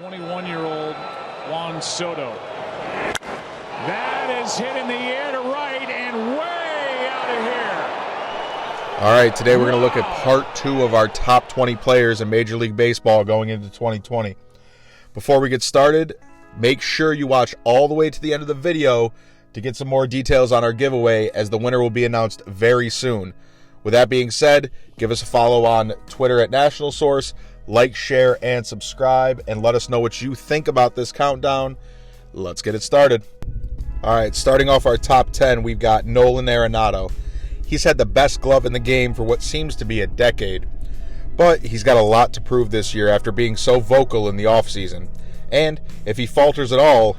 21-year-old Juan Soto. That is hit in the air to right and way out of here. All right, today we're going to look at part 2 of our top 20 players in Major League Baseball going into 2020. Before we get started, make sure you watch all the way to the end of the video to get some more details on our giveaway, as the winner will be announced very soon. With that being said, give us a follow on Twitter at National Source, like, share, and subscribe, and let us know what you think about this countdown. Let's get it started. All right, starting off our top 10, we've got Nolan Arenado. He's had the best glove in the game for what seems to be a decade, but he's got a lot to prove this year after being so vocal in the offseason. And if he falters at all,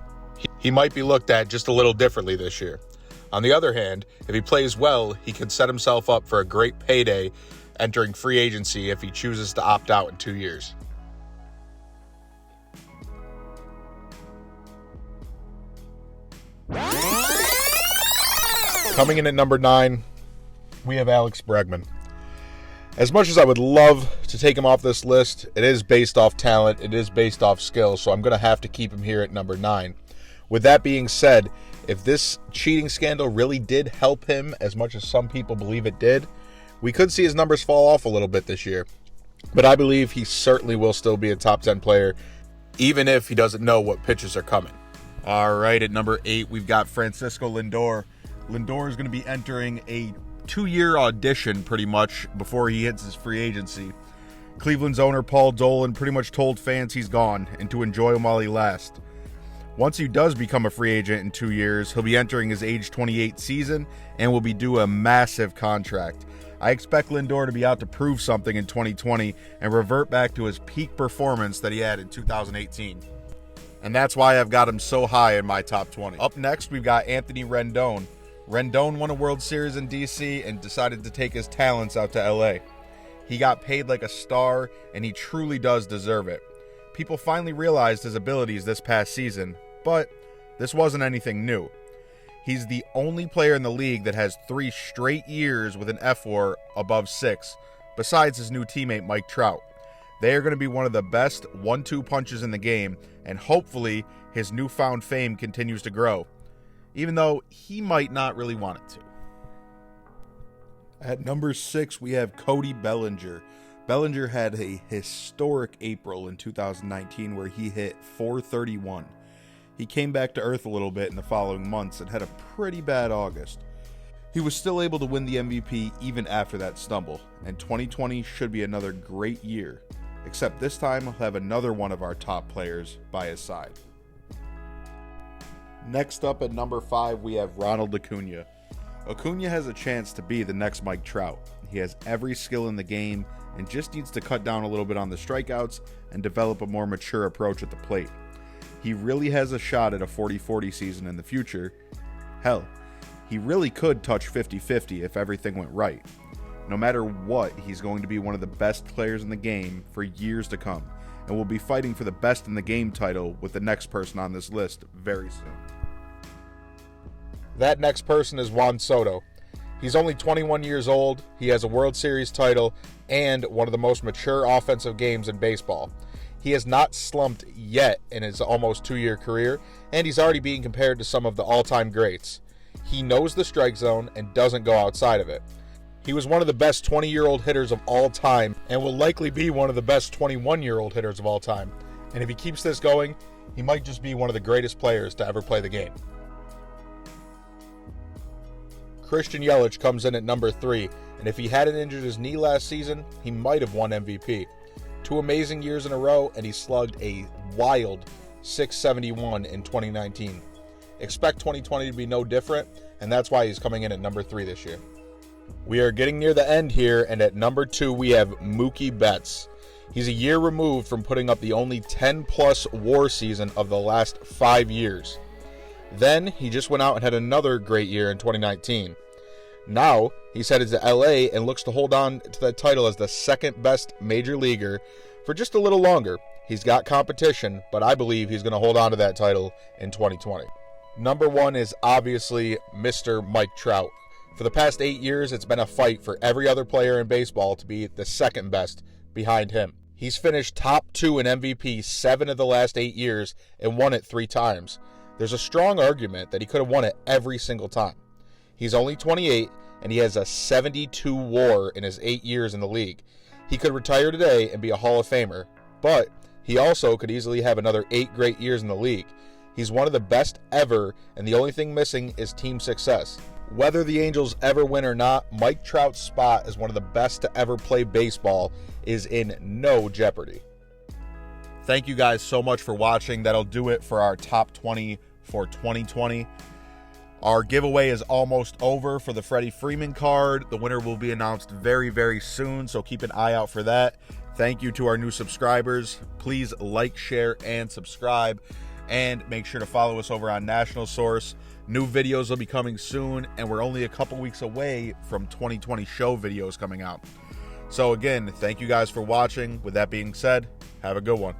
he might be looked at just a little differently this year. On the other hand, if he plays well, he can set himself up for a great payday entering free agency if he chooses to opt out in 2 years. Coming in at number 9, we have Alex Bregman. As much as I would love to take him off this list, it is based off talent, it is based off skill, so I'm going to have to keep him here at number 9. With that being said, if this cheating scandal really did help him as much as some people believe it did, we could see his numbers fall off a little bit this year. But I believe he certainly will still be a top 10 player, even if he doesn't know what pitches are coming. All right, at number 8, we've got Francisco Lindor. Lindor is going to be entering a 2-year audition pretty much before he hits his free agency. Cleveland's owner Paul Dolan pretty much told fans he's gone and to enjoy him while he lasts. Once he does become a free agent in 2 years, he'll be entering his age 28 season and will be due a massive contract. I expect Lindor to be out to prove something in 2020 and revert back to his peak performance that he had in 2018. And that's why I've got him so high in my top 20. Up next, we've got Anthony Rendon. Rendon won a World Series in DC and decided to take his talents out to LA. He got paid like a star, and he truly does deserve it. People finally realized his abilities this past season, but this wasn't anything new. He's the only player in the league that has 3 straight years with an F/WAR above 6, besides his new teammate Mike Trout. They are going to be one of the best 1-2 punches in the game, and hopefully his newfound fame continues to grow, even though he might not really want it to. At number 6, we have Cody Bellinger. Bellinger had a historic April in 2019 where he hit .431. He came back to earth a little bit in the following months and had a pretty bad August. He was still able to win the MVP even after that stumble, and 2020 should be another great year, except this time he'll have another one of our top players by his side. Next up at number 5, we have Ronald Acuna. Acuna has a chance to be the next Mike Trout. He has every skill in the game and just needs to cut down a little bit on the strikeouts and develop a more mature approach at the plate. He really has a shot at a 40-40 season in the future. Hell, he really could touch 50-50 if everything went right. No matter what, he's going to be one of the best players in the game for years to come, and will be fighting for the best in the game title with the next person on this list very soon. That next person is Juan Soto. He's only 21 years old, he has a World Series title, and one of the most mature offensive games in baseball. He has not slumped yet in his almost 2-year career, and he's already being compared to some of the all-time greats. He knows the strike zone and doesn't go outside of it. He was one of the best 20-year-old hitters of all time, and will likely be one of the best 21-year-old hitters of all time. And if he keeps this going, he might just be one of the greatest players to ever play the game. Christian Yelich comes in at number 3, and if he hadn't injured his knee last season, he might have won MVP. 2 amazing years in a row, and he slugged a wild .671 in 2019. Expect 2020 to be no different, and that's why he's coming in at number 3 this year. We are getting near the end here, and at number 2 we have Mookie Betts. He's a year removed from putting up the only 10-plus WAR season of the last 5 years. Then he just went out and had another great year in 2019. Now he's headed to LA and looks to hold on to that title as the second best major leaguer for just a little longer. He's got competition, but I believe he's going to hold on to that title in 2020. Number 1 is obviously Mr. Mike Trout. For the past 8 years, it's been a fight for every other player in baseball to be the second best behind him. He's finished top 2 in MVP 7 of the last 8 years and won it 3 times. There's a strong argument that he could have won it every single time. He's only 28, and he has a 72 WAR in his 8 years in the league. He could retire today and be a Hall of Famer, but he also could easily have another 8 great years in the league. He's one of the best ever, and the only thing missing is team success. Whether the Angels ever win or not, Mike Trout's spot as one of the best to ever play baseball is in no jeopardy. Thank you guys so much for watching. That'll do it for our top 20 for 2020. Our giveaway is almost over for the Freddie Freeman card. The winner will be announced very, very soon, so keep an eye out for that. Thank you to our new subscribers. Please like, share, and subscribe. And make sure to follow us over on National Source. New videos will be coming soon, and we're only a couple weeks away from 2020 show videos coming out. So again, thank you guys for watching. With that being said, have a good one.